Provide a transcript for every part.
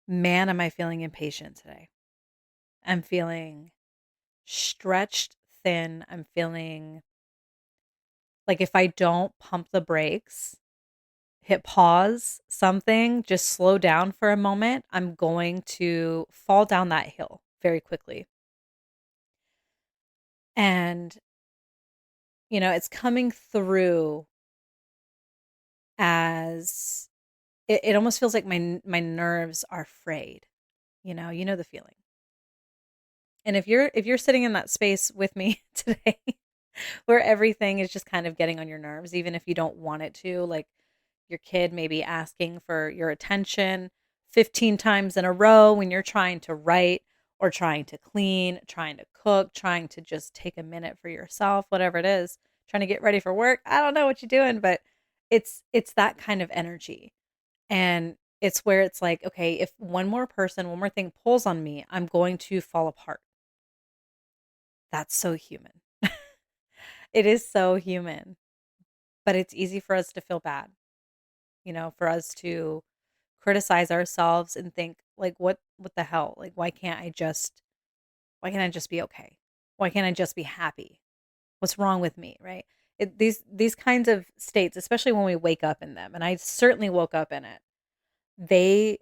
Man, am I feeling impatient today. I'm feeling stretched thin. I'm feeling like if I don't pump the brakes, hit pause, something, just slow down for a moment, I'm going to fall down that hill very quickly. And, it's coming through as it almost feels like my nerves are frayed. You know the feeling. And if you're sitting in that space with me today, where everything is just kind of getting on your nerves, even if you don't want it to, like your kid maybe asking for your attention 15 times in a row when you're trying to write or trying to clean, trying to cook, trying to just take a minute for yourself, whatever it is, trying to get ready for work. I don't know what you're doing, but it's that kind of energy. And it's where it's like, okay, if one more person, one more thing pulls on me, I'm going to fall apart. That's so human. It is so human, but it's easy for us to feel bad, for us to criticize ourselves and think like what the hell? Like why can't I just be okay? Why can't I just be happy? What's wrong with me, right? These kinds of states, especially when we wake up in them, and I certainly woke up in it. They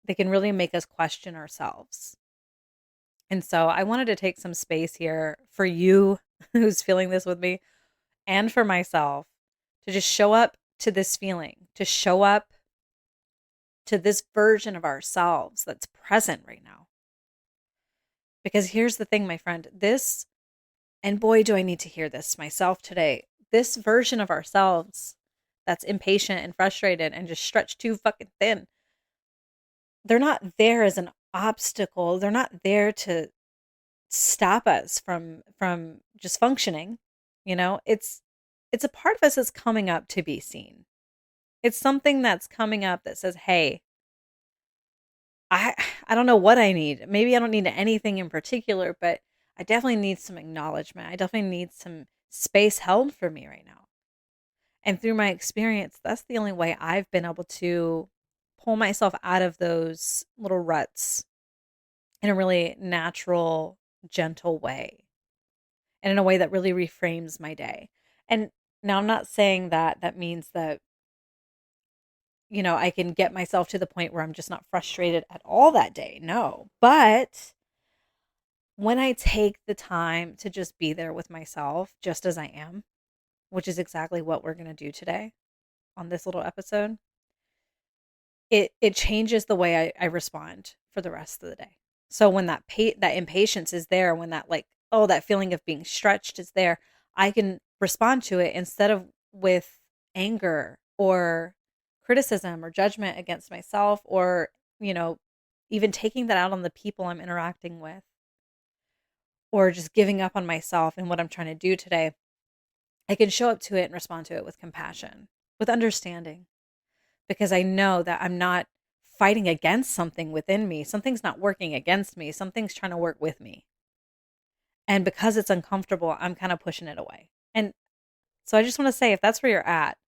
they can really make us question ourselves. And so I wanted to take some space here for you who's feeling this with me and for myself to just show up to this feeling, to show up to this version of ourselves that's present right now. Because here's the thing, my friend, and boy, do I need to hear this myself today. This version of ourselves that's impatient and frustrated and just stretched too fucking thin, they're not there as an obstacle. They're not there to stop us from just functioning. It's a part of us that's coming up to be seen. It's something that's coming up that says, "Hey, I I don't know what I need. Maybe I don't need anything in particular, but I definitely need some acknowledgement. I definitely need some space held for me right now." And through my experience, that's the only way I've been able to pull myself out of those little ruts in a really natural, gentle way, and in a way that really reframes my day. And now I'm not saying that that means that, I can get myself to the point where I'm just not frustrated at all that day. No. But when I take the time to just be there with myself just as I am, which is exactly what we're going to do today on this little episode, it changes the way I respond for the rest of the day. So when that impatience is there, when that like, oh, that feeling of being stretched is there, I can respond to it instead of with anger or criticism or judgment against myself, or, you know, even taking that out on the people I'm interacting with, or just giving up on myself and what I'm trying to do today. I can show up to it and respond to it with compassion, with understanding, because I know that I'm not fighting against something within me. Something's not working against me. Something's trying to work with me. And because it's uncomfortable, I'm kind of pushing it away. And so I just want to say, if that's where you're at,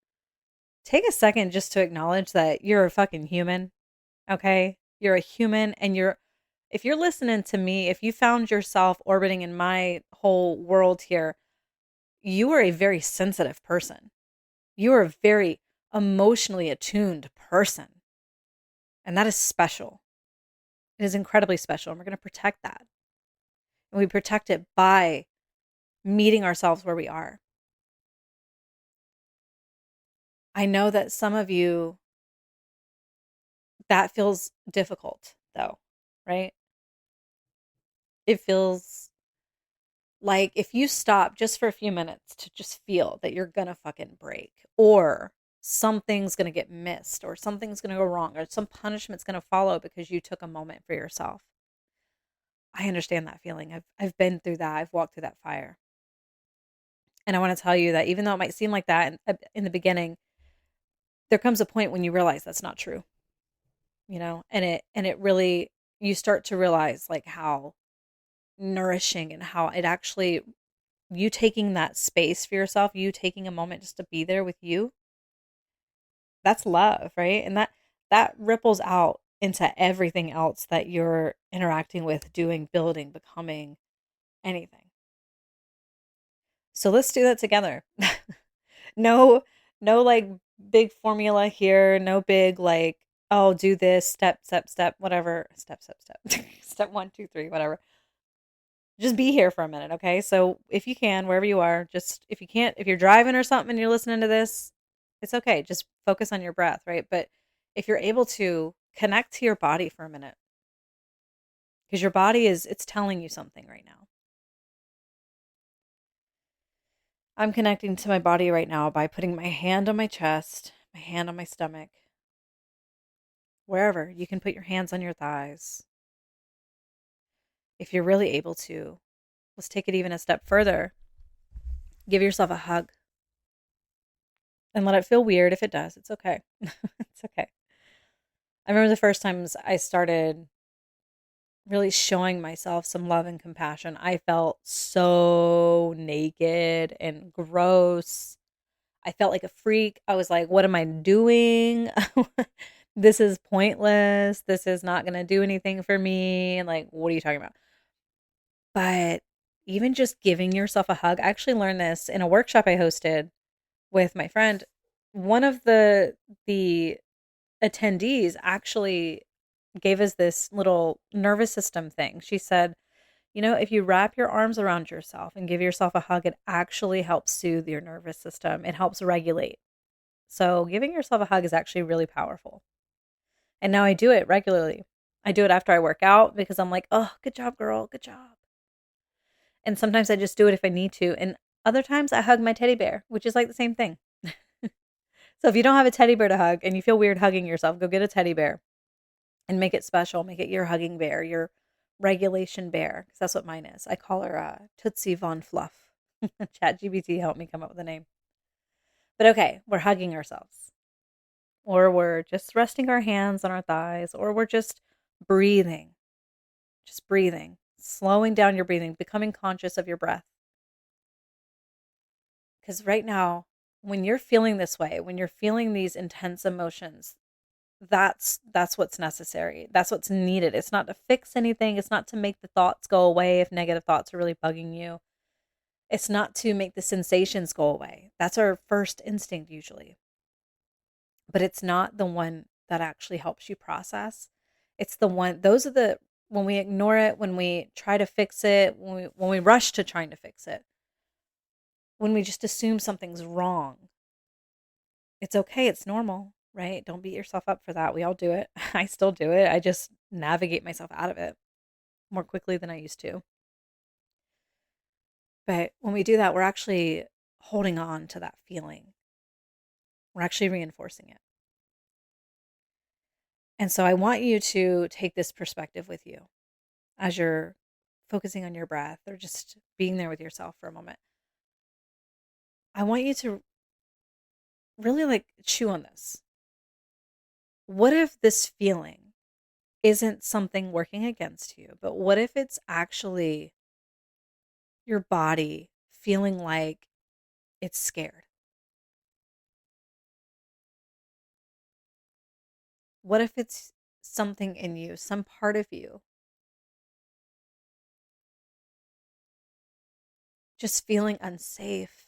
take a second just to acknowledge that you're a fucking human. Okay. You're a human, and if you're listening to me, if you found yourself orbiting in my whole world here, you are a very sensitive person. You are a very emotionally attuned person. And that is special. It is incredibly special. And we're going to protect that. And we protect it by meeting ourselves where we are. I know that some of you, that feels difficult, though, right? It feels like if you stop just for a few minutes to just feel that you're going to fucking break, or something's going to get missed, or something's going to go wrong, or some punishment's going to follow because you took a moment for yourself. I understand that feeling. I've been through that. I've walked through that fire. And I want to tell you that even though it might seem like that in the beginning, there comes a point when you realize that's not true, and it really, you start to realize like how nourishing and how it actually, you taking that space for yourself, you taking a moment just to be there with you, that's love, right? And that ripples out into everything else that you're interacting with, doing, building, becoming, anything. So let's do that together. No, no like big formula here, no big like, oh, do this step, whatever. Step. Step one, two, three, whatever. Just be here for a minute, okay? So if you can, wherever you are, just if you can't, if you're driving or something and you're listening to this, it's okay. Just focus on your breath, right? But if you're able to connect to your body for a minute, because your body it's telling you something right now. I'm connecting to my body right now by putting my hand on my chest, my hand on my stomach, wherever. You can put your hands on your thighs. If you're really able to, let's take it even a step further. Give yourself a hug and let it feel weird if it does. It's okay. It's okay. I remember the first times I started really showing myself some love and compassion. I felt so naked and gross. I felt like a freak. I was like, what am I doing? This is pointless. This is not going to do anything for me. And like, what are you talking about? But even just giving yourself a hug, I actually learned this in a workshop I hosted with my friend. One of the attendees actually gave us this little nervous system thing. She said, you know, if you wrap your arms around yourself and give yourself a hug, it actually helps soothe your nervous system. It helps regulate. So giving yourself a hug is actually really powerful. And now I do it regularly. I do it after I work out because I'm like, oh, good job, girl. Good job. And sometimes I just do it if I need to. And other times I hug my teddy bear, which is like the same thing. So if you don't have a teddy bear to hug and you feel weird hugging yourself, go get a teddy bear and make it special. Make it your hugging bear, your regulation bear, because that's what mine is. I call her Tootsie Von Fluff. ChatGPT helped me come up with a name. But okay, we're hugging ourselves, or we're just resting our hands on our thighs, or we're just breathing, slowing down your breathing, becoming conscious of your breath. Because right now, when you're feeling this way, when you're feeling these intense emotions, that's what's necessary. That's what's needed. It's not to fix anything. It's not to make the thoughts go away if negative thoughts are really bugging you. It's not to make the sensations go away. That's our first instinct usually. But it's not the one that actually helps you process. It's the one, those are the, when we ignore it, when we try to fix it, when we rush to trying to fix it, when we just assume something's wrong. It's okay. It's normal, right? Don't beat yourself up for that. We all do it. I still do it. I just navigate myself out of it more quickly than I used to. But when we do that, we're actually holding on to that feeling. We're actually reinforcing it. And so I want you to take this perspective with you as you're focusing on your breath or just being there with yourself for a moment. I want you to really like chew on this. What if this feeling isn't something working against you, but what if it's actually your body feeling like it's scared? What if it's something in you, some part of you, just feeling unsafe?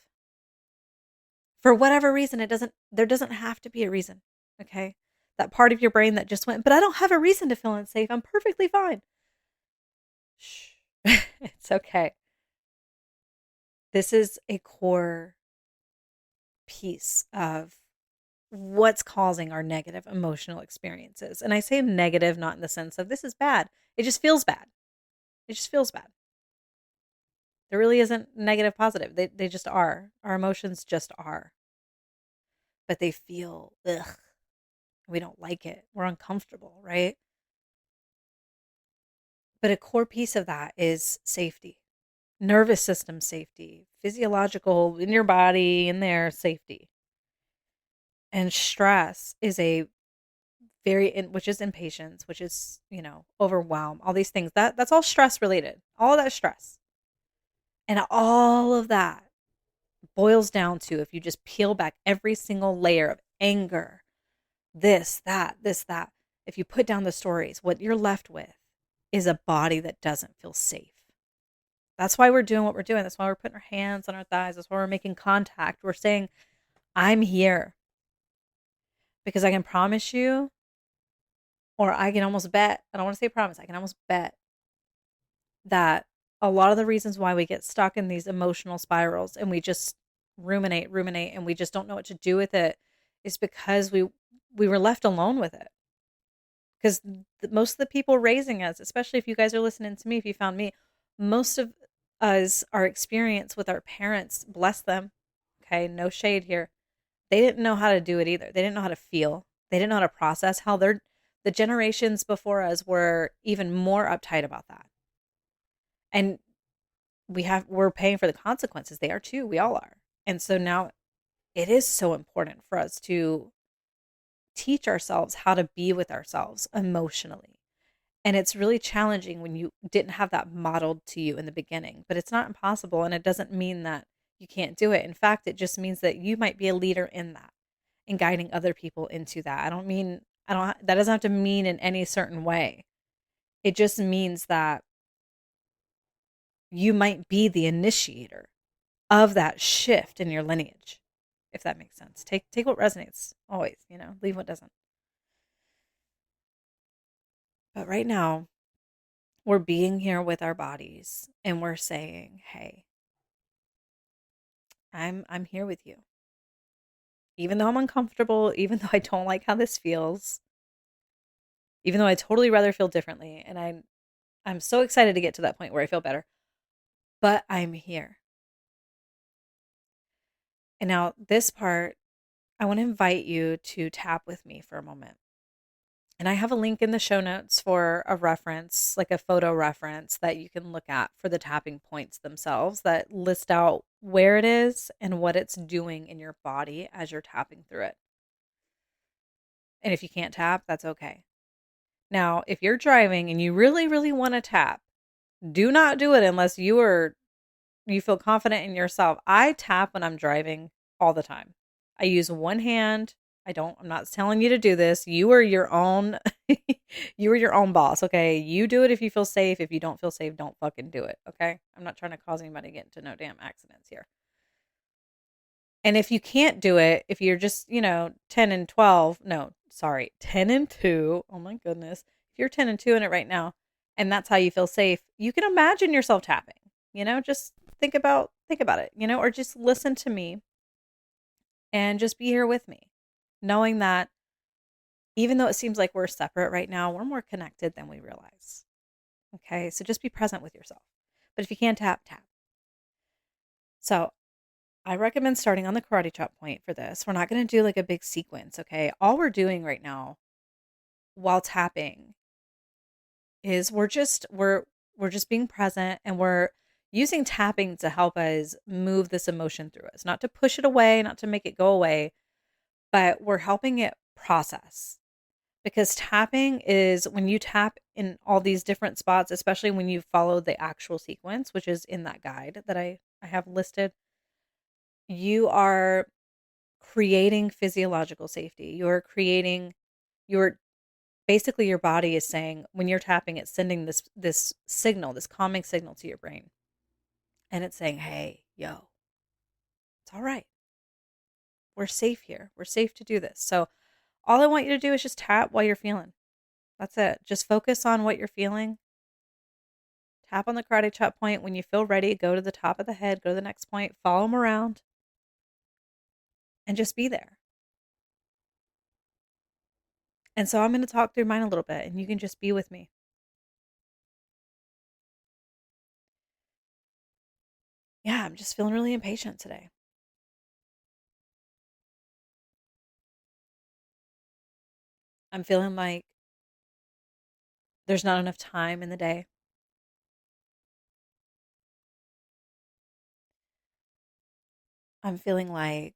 For whatever reason, there doesn't have to be a reason, okay? That part of your brain that just went, but I don't have a reason to feel unsafe. I'm perfectly fine. Shh. It's okay. This is a core piece of what's causing our negative emotional experiences. And I say negative not in the sense of this is bad. It just feels bad. It just feels bad. There really isn't negative positive. They just are. Our emotions just are. But they feel ugh. We don't like it. We're uncomfortable, right? But a core piece of that is safety. Nervous system safety, physiological in your body, in there safety. And stress is a which is impatience, which is, overwhelm, all these things. That's all stress related. All of that is stress. And all of that boils down to, if you just peel back every single layer of anger, this, that, if you put down the stories, what you're left with is a body that doesn't feel safe. That's why we're doing what we're doing. That's why we're putting our hands on our thighs. That's why we're making contact. We're saying, I'm here. Because I can promise you, or I can almost bet, I don't want to say promise, I can almost bet that a lot of the reasons why we get stuck in these emotional spirals and we just ruminate, and we just don't know what to do with it is because we were left alone with it. Because most of the people raising us, especially if you guys are listening to me, if you found me, most of us, our experience with our parents, bless them, okay, no shade here, they didn't know how to do it either. They didn't know how to feel. They didn't know how to process how the generations before us were even more uptight about that. And we're paying for the consequences. They are too. We all are. And so now it is so important for us to teach ourselves how to be with ourselves emotionally. And it's really challenging when you didn't have that modeled to you in the beginning, but it's not impossible. And it doesn't mean that you can't do it. In fact, it just means that you might be a leader in that and guiding other people into that. That doesn't have to mean in any certain way. It just means that you might be the initiator of that shift in your lineage, if that makes sense. Take what resonates always, leave what doesn't. But right now, we're being here with our bodies and we're saying, "Hey, I'm here with you. Even though I'm uncomfortable, even though I don't like how this feels, even though I totally rather feel differently, and I'm so excited to get to that point where I feel better, but I'm here." And now this part, I want to invite you to tap with me for a moment. And I have a link in the show notes for a reference, like a photo reference that you can look at for the tapping points themselves that list out where it is and what it's doing in your body as you're tapping through it. And if you can't tap, that's okay. Now, if you're driving and you really, really want to tap, do not do it unless you feel confident in yourself. I tap when I'm driving all the time. I use one hand. I'm not telling you to do this. You are your own, you are your own boss. Okay. You do it if you feel safe. If you don't feel safe, don't fucking do it. Okay. I'm not trying to cause anybody to get into no damn accidents here. And if you can't do it, if you're just, 10 and 12, no, sorry, 10 and 2. Oh my goodness. If you're 10 and 2 in it right now, and that's how you feel safe, you can imagine yourself tapping, just think about it, or just listen to me and just be here with me, knowing that even though it seems like we're separate right now, we're more connected than we realize. Okay. So just be present with yourself. But if you can't tap, tap. So I recommend starting on the karate chop point for this. We're not going to do like a big sequence. Okay. All we're doing right now while tapping is we're just being present, and we're using tapping to help us move this emotion through us, not to push it away, not to make it go away, but we're helping it process. Because tapping is when you tap in all these different spots, especially when you follow the actual sequence, which is in that guide that I have listed, you are creating physiological safety. You're basically, your body is saying, when you're tapping, it's sending this signal, this calming signal to your brain. And it's saying, "Hey, yo, it's all right. We're safe here. We're safe to do this." So all I want you to do is just tap while you're feeling. That's it. Just focus on what you're feeling. Tap on the karate chop point. When you feel ready, go to the top of the head, go to the next point, follow them around, and just be there. And so I'm going to talk through mine a little bit, and you can just be with me. Yeah, I'm just feeling really impatient today. I'm feeling like there's not enough time in the day. I'm feeling like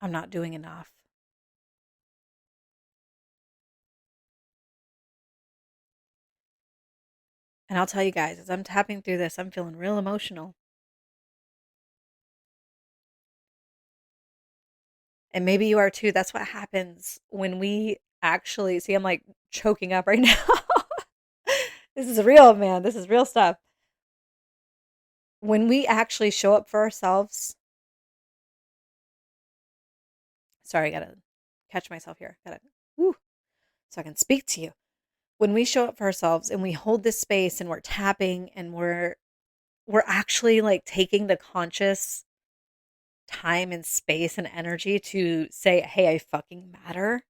I'm not doing enough. And I'll tell you guys, as I'm tapping through this, I'm feeling real emotional. And maybe you are too. That's what happens when we actually see, I'm like choking up right now. This is real, man. This is real stuff. When we actually show up for ourselves, sorry, I gotta catch myself here. Gotta, woo, so I can speak to you. When we show up for ourselves and we hold this space and we're tapping and we're actually like taking the conscious time and space and energy to say, hey, I fucking matter.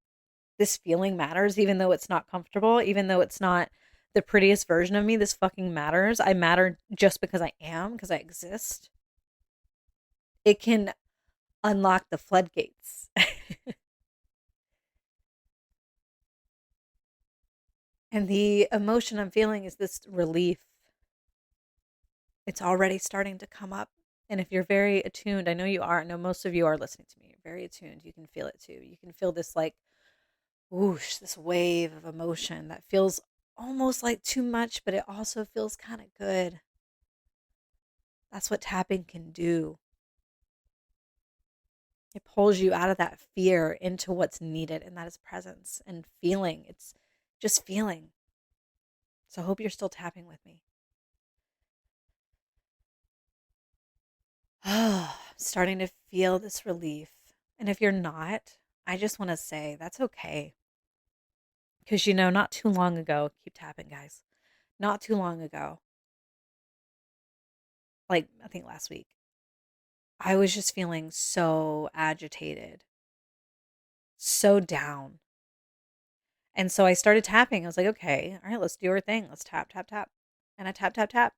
This feeling matters, even though it's not comfortable, even though it's not the prettiest version of me. This fucking matters. I matter just because I am, because I exist. It can unlock the floodgates. And the emotion I'm feeling is this relief. It's already starting to come up. And if you're very attuned, I know you are, I know most of you are listening to me, you're very attuned. You can feel it too. You can feel this like whoosh, this wave of emotion that feels almost like too much, but it also feels kind of good. That's what tapping can do. It pulls you out of that fear into what's needed, and that is presence and feeling. It's just feeling. So I hope you're still tapping with me. Oh, starting to feel this relief. And if you're not, I just want to say that's okay. Because, not too long ago, keep tapping, guys. Not too long ago, like I think last week, I was just feeling so agitated, so down. And so I started tapping. I was like, okay, all right, let's do our thing. Let's tap, tap, tap. And I tap, tap, tap.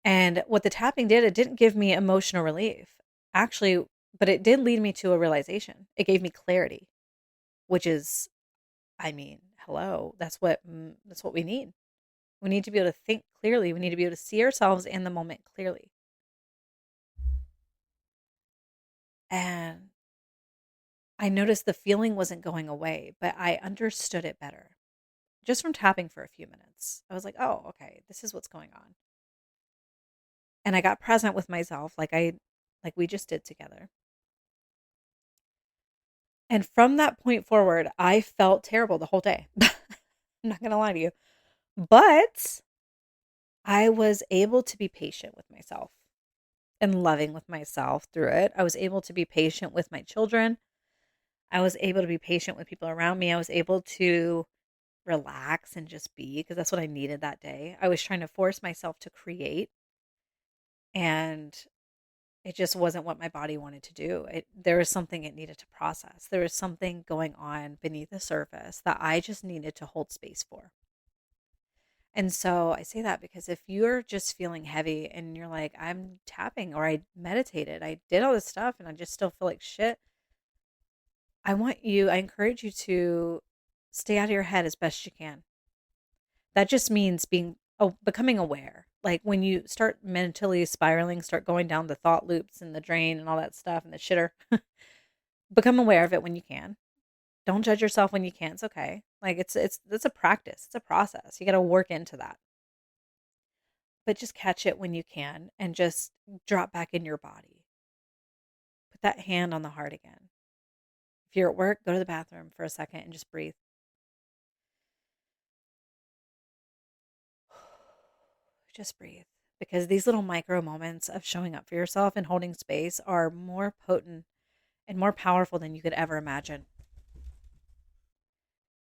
And what the tapping did, it didn't give me emotional relief, actually, but it did lead me to a realization. It gave me clarity, which is, I mean, hello, that's what we need. We need to be able to think clearly. We need to be able to see ourselves in the moment clearly. And I noticed the feeling wasn't going away, but I understood it better just from tapping for a few minutes. I was like, oh, okay, this is what's going on. And I got present with myself like we just did together. And from that point forward, I felt terrible the whole day. I'm not going to lie to you. But I was able to be patient with myself and loving with myself through it. I was able to be patient with my children. I was able to be patient with people around me. I was able to relax and just be because that's what I needed that day. I was trying to force myself to create, and it just wasn't what my body wanted to do. There was something it needed to process. There was something going on beneath the surface that I just needed to hold space for. And so I say that because if you're just feeling heavy and you're like, I'm tapping or I meditated, I did all this stuff and I just still feel like shit, I encourage you to stay out of your head as best you can. That just means becoming aware. Like when you start mentally spiraling, start going down the thought loops and the drain and all that stuff and the shitter, become aware of it when you can. Don't judge yourself when you can't. It's okay. Like it's a practice. It's a process. You got to work into that. But just catch it when you can and just drop back in your body. Put that hand on the heart again. If you're at work, go to the bathroom for a second and just breathe. Just breathe. Because these little micro moments of showing up for yourself and holding space are more potent and more powerful than you could ever imagine.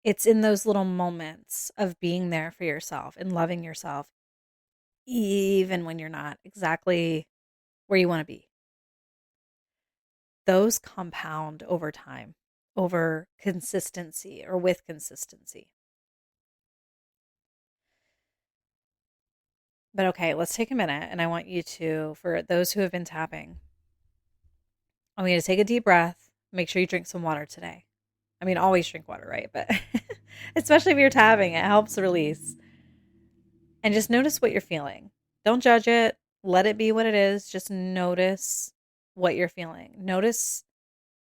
It's in those little moments of being there for yourself and loving yourself, even when you're not exactly where you want to be. Those compound over time, over consistency or with consistency. But okay, let's take a minute and I want you to, for those who have been tapping, I want you to take a deep breath. Make sure you drink some water today. I mean, always drink water, right? But especially if you're tapping, it helps release. And just notice what you're feeling. Don't judge it. Let it be what it is. Just notice what you're feeling. Notice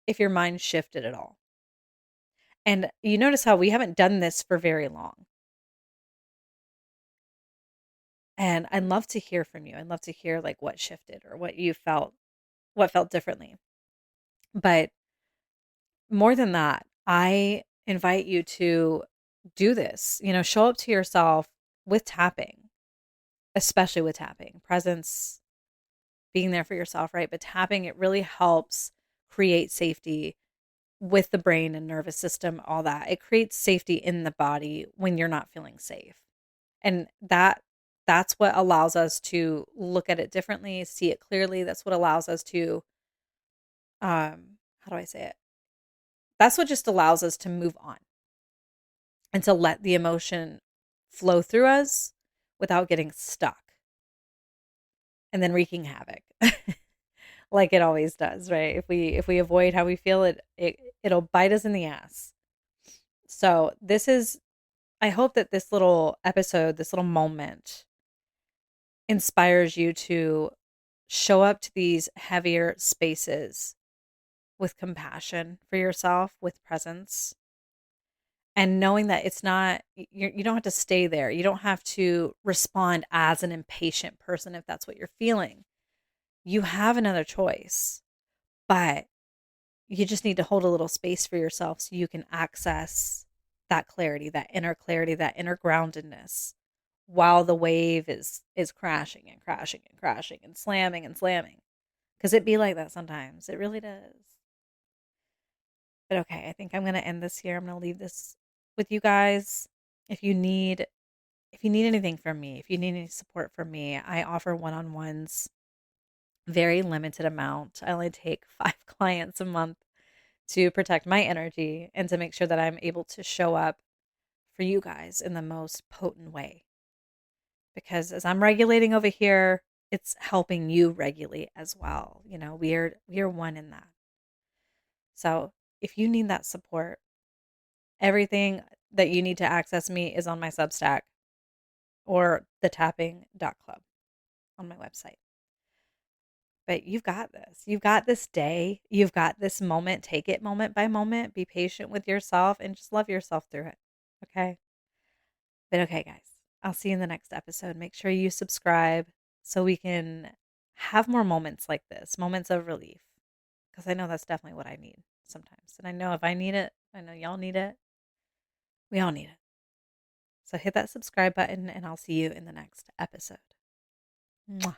if your mind shifted at all. And you notice how we haven't done this for very long. And I'd love to hear from you. I'd love to hear like what shifted or what you felt, what felt differently. But more than that, I invite you to do this. Show up to yourself with tapping, especially with tapping, presence, being there for yourself, right? But tapping, it really helps create safety with the brain and nervous system, all that. It creates safety in the body when you're not feeling safe. And that's what allows us to look at it differently, see it clearly. That's what allows us to how do I say it? That's what just allows us to move on and to let the emotion flow through us without getting stuck and then wreaking havoc. Like it always does, right? If we avoid how we feel it'll bite us in the ass. So I hope that this little episode, this little moment inspires you to show up to these heavier spaces with compassion for yourself, with presence, and knowing that it's not, you don't have to stay there. You don't have to respond as an impatient person if that's what you're feeling. You have another choice, but you just need to hold a little space for yourself so you can access that inner groundedness while the wave is crashing and crashing and crashing and slamming. Because it be like that sometimes. It really does. But okay, I think I'm gonna end this here. I'm gonna leave this with you guys. If you need if you need anything from me, if you need any support from me, I offer one-on-ones, very limited amount. I only take 5 clients a month to protect my energy and to make sure that I'm able to show up for you guys in the most potent way. Because as I'm regulating over here, it's helping you regulate as well. We are one in that. So if you need that support, everything that you need to access me is on my Substack or thetapping.club on my website. But you've got this. You've got this day. You've got this moment. Take it moment by moment. Be patient with yourself and just love yourself through it. Okay? But okay, guys, I'll see you in the next episode. Make sure you subscribe so we can have more moments like this, moments of relief. Because I know that's definitely what I need sometimes. And I know if I need it, I know y'all need it. We all need it. So hit that subscribe button and I'll see you in the next episode. Mwah.